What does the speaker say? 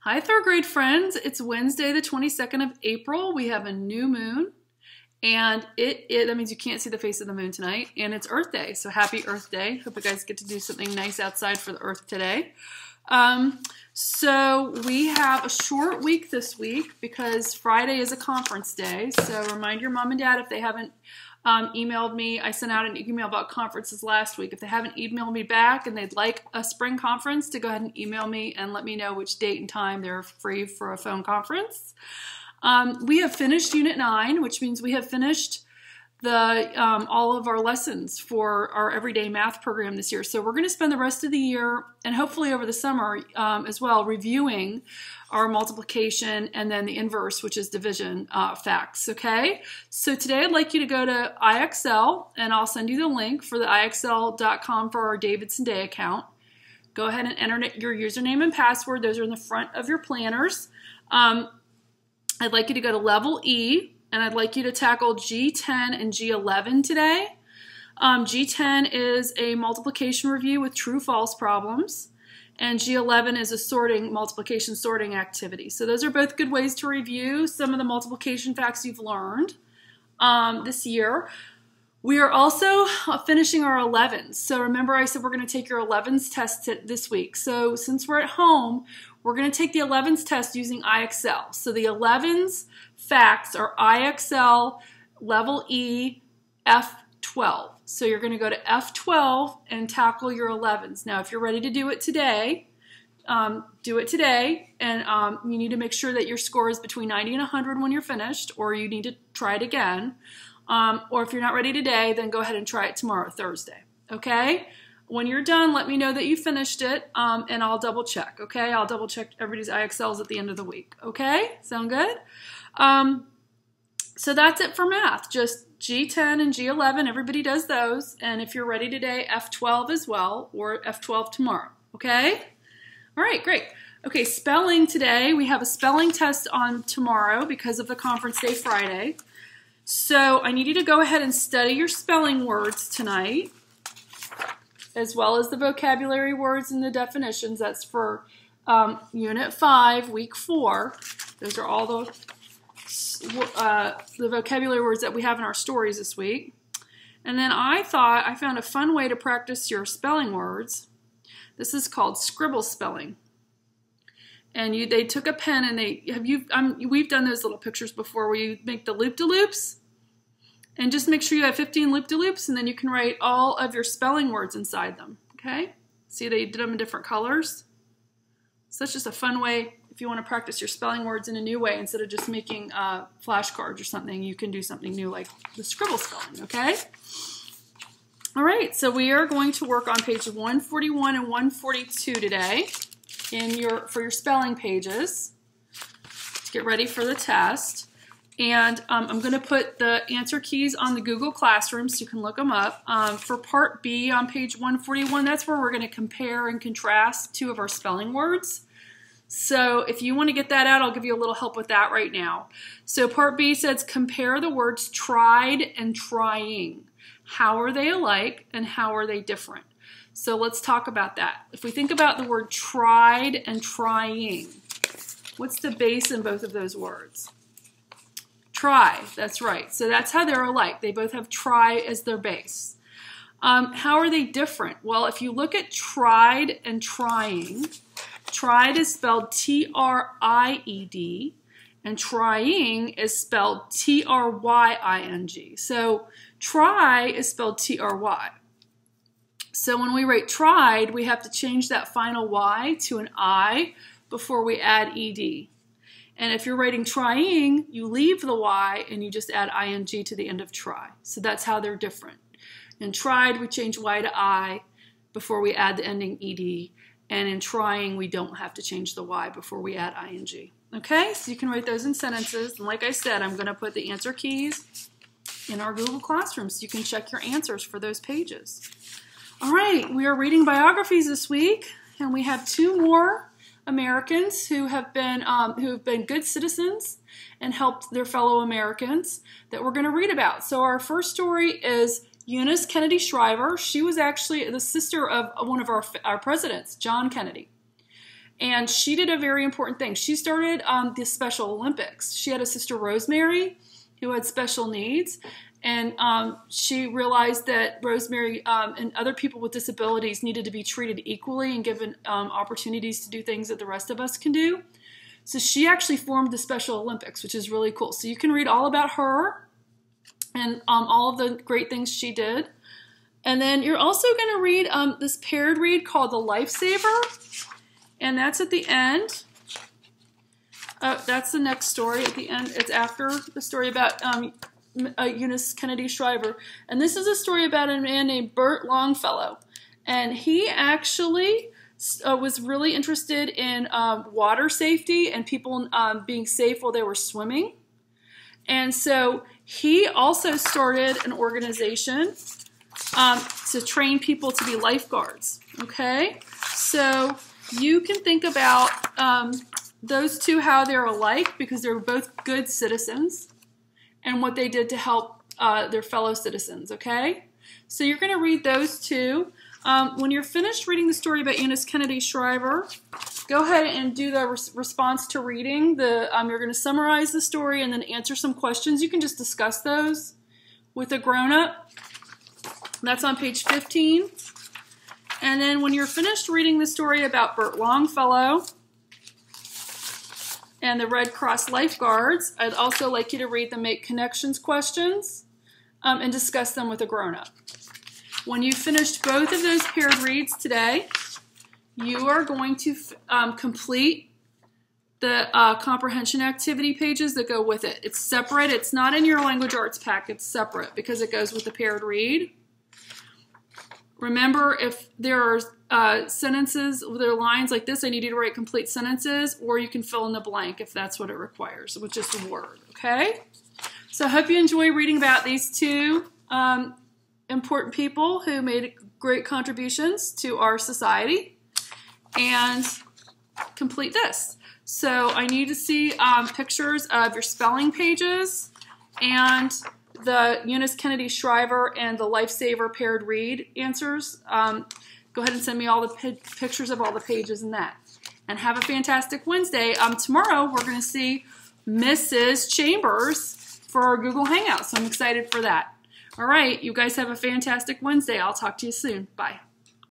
Hi, third grade friends. It's Wednesday, the 22nd of April. We have a new moon, and that means you can't see the face of the moon tonight, and it's Earth Day, so happy Earth Day. Hope you guys get to do something nice outside for the Earth today. So we have a short week this week because Friday is a conference day, so remind your mom and dad if they haven't emailed me. I sent out an email about conferences last week. If they haven't emailed me back and they'd like a spring conference, to go ahead and email me and let me know which date and time they're free for a phone conference. We have finished Unit 9, which means we have finished all of our lessons for our everyday math program this year. So we're going to spend the rest of the year and hopefully over the summer as well reviewing our multiplication and then the inverse, which is division facts, okay? So today I'd like you to go to IXL, and I'll send you the link for the IXL.com for our Davidson Day account. Go ahead and enter your username and password. Those are in the front of your planners. I'd like you to go to Level E, and I'd like you to tackle G10 and G11 today. G10 is a multiplication review with true-false problems, and G11 is a multiplication sorting activity. So those are both good ways to review some of the multiplication facts you've learned this year. We are also finishing our 11s. So remember I said we're going to take your 11s test this week. So since we're at home, we're going to take the 11s test using IXL. So the 11s facts are IXL Level E F12. So you're going to go to F12 and tackle your 11s. Now, if you're ready to do it today, do it today. And you need to make sure that your score is between 90 and 100 when you're finished, or you need to try it again. Or if you're not ready today, then go ahead and try it tomorrow, Thursday. Okay? When you're done, let me know that you finished it, and I'll double check. Okay? I'll double check everybody's IXLs at the end of the week. Okay? Sound good? So that's it for math. Just G10 and G11, everybody does those. And if you're ready today, F12 as well, or F12 tomorrow. Okay? All right, great. Okay, spelling today. We have a spelling test on tomorrow because of the conference day Friday. So I need you to go ahead and study your spelling words tonight, as well as the vocabulary words and the definitions. That's for Unit 5, Week 4. Those are all the vocabulary words that we have in our stories this week. And then I found a fun way to practice your spelling words. This is called Scribble Spelling. And they took a pen and we've done those little pictures before where you make the loop-de-loops. And just make sure you have 15 loop-de-loops, and then you can write all of your spelling words inside them. Okay? See, they did them in different colors. So that's just a fun way. If you want to practice your spelling words in a new way, instead of just making flashcards or something, you can do something new like the Scribble Spelling, okay? All right, so we are going to work on page 141 and 142 today for your spelling pages to get ready for the test. And I'm going to put the answer keys on the Google Classroom so you can look them up. For Part B on page 141, that's where we're going to compare and contrast two of our spelling words. So if you want to get that out, I'll give you a little help with that right now. So Part B says compare the words tried and trying. How are they alike and how are they different? So let's talk about that. If we think about the word tried and trying, what's the base in both of those words? Try, that's right. So that's how they're alike. They both have try as their base. How are they different? Well, if you look at tried and trying, tried is spelled T-R-I-E-D, and trying is spelled T-R-Y-I-N-G. So try is spelled T-R-Y. So when we write tried, we have to change that final Y to an I before we add ED. And if you're writing trying, you leave the Y and you just add ing to the end of try. So that's how they're different. In tried, we change Y to I before we add the ending ed. And in trying, we don't have to change the Y before we add ing. Okay, so you can write those in sentences. And like I said, I'm going to put the answer keys in our Google Classroom so you can check your answers for those pages. All right, we are reading biographies this week, and we have two more Americans who have been good citizens and helped their fellow Americans that we're going to read about. So our first story is Eunice Kennedy Shriver. She was actually the sister of one of our presidents, John Kennedy. And she did a very important thing. She started the Special Olympics. She had a sister, Rosemary, who had special needs. And she realized that Rosemary and other people with disabilities needed to be treated equally and given opportunities to do things that the rest of us can do. So she actually formed the Special Olympics, which is really cool. So you can read all about her and all of the great things she did. And then you're also going to read this paired read called the Lifesaver. And that's at the end. That's the next story at the end. It's after the story about Eunice Kennedy Shriver. And this is a story about a man named Bert Longfellow. And he actually was really interested in water safety and people being safe while they were swimming. And so he also started an organization to train people to be lifeguards. Okay? So you can think about those two, how they're alike, because they're both good citizens, and what they did to help their fellow citizens, okay? So you're going to read those two. When you're finished reading the story about Eunice Kennedy Shriver, go ahead and do the response to reading. You're going to summarize the story and then answer some questions. You can just discuss those with a grown-up. That's on page 15. And then when you're finished reading the story about Bert Longfellow and the Red Cross lifeguards, I'd also like you to read the Make Connections questions and discuss them with a grown-up. When you've finished both of those paired reads today, you are going to complete the comprehension activity pages that go with it. It's separate. It's not in your language arts pack. It's separate because it goes with the paired read. Remember, if there are sentences, there are lines like this, I need you to write complete sentences, or you can fill in the blank if that's what it requires with just a word, okay? So I hope you enjoy reading about these two important people who made great contributions to our society, and complete this. So I need to see pictures of your spelling pages and the Eunice Kennedy Shriver and the Lifesaver paired read answers. Go ahead and send me all the pictures of all the pages in that. And have a fantastic Wednesday. Tomorrow we're going to see Mrs. Chambers for our Google Hangout, so I'm excited for that. All right, you guys have a fantastic Wednesday. I'll talk to you soon. Bye.